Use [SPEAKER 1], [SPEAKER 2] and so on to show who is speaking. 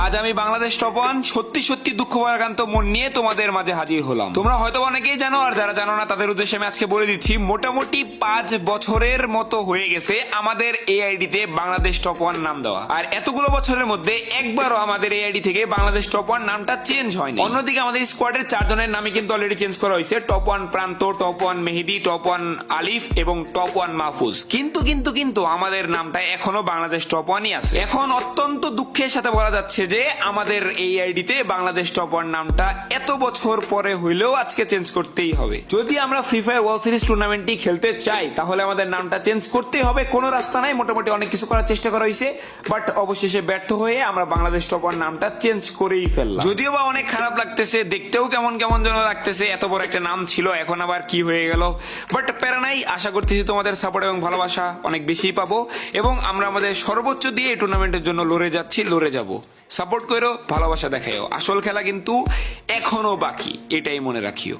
[SPEAKER 1] আজ আমি Bangladesh top one সত্যি সত্যি দুঃখ ভারাক্রান্ত মন নিয়ে তোমাদের মাঝে হাজির হলাম। তোমরা হয়তো অনেকেই জানো, আর যারা জানো না তাদের উদ্দেশ্যে আমি আজকে বলে দিচ্ছি, মোটামুটি 5 বছরের মতো হয়ে গেছে আমাদের এআইডি তে বাংলাদেশ টপ ওয়ান নাম দেওয়া। আর এতগুলো বছরের মধ্যে একবারও আমাদের এআইডি থেকে বাংলাদেশ টপ ওয়ান নামটা চেঞ্জ হয়নি। অন্যদিকে আমাদের স্কোয়াডের 4 জনের নামই কিন্তু অলরেডি চেঞ্জ করা হয়েছে। টপ ওয়ান প্রান্ত, টপ ওয়ান মেহেদি, টপ ওয়ান আলিফ এবং টপ ওয়ান মাহফুজ। কিন্তু আমাদের নামটা এখনো বাংলাদেশ টপ ওয়ানই আছে। এখন অত্যন্ত দুঃখের সাথে বলা যাচ্ছে যে আমাদের এই আইডিতে বাংলাদেশ টপ ওয়ান নামটা এত বছর পরে হইলেও আজকে চেঞ্জ করতেই হবে। যদি আমরা ফ্রি ফায়ার ওয়ার্ল্ড সিরিজ টুর্নামেন্টটি খেলতে চাই তাহলে আমাদের নামটা চেঞ্জ করতেই হবে। কোনো রাস্তা নাই, মোটামুটি অনেক কিছু করার চেষ্টা করা হয়েছে, বাট অবশেষে ব্যর্থ হয়ে আমরা বাংলাদেশ টপ ওয়ান নামটা চেঞ্জ করেই ফেললাম। যদিও বা অনেক খারাপ লাগতেছে, দেখতেও কেমন যেন লাগতেছে, এত বড় একটা নাম ছিল এখন আবার কি হয়ে গেল। বাট প্যারা নাই, আশা করতেছি তোমাদের সাপোর্ট এবং ভালোবাসা অনেক বেশি পাবো এবং আমরা আমাদের সর্বোচ্চ দিয়ে এই টুর্নামেন্টের জন্য লড়ে যাব। সাপোর্ট করো, ভালোবাসা দেখাও। আসল খেলা কিন্তু এখনো বাকি, এটাই মনে রাখিও।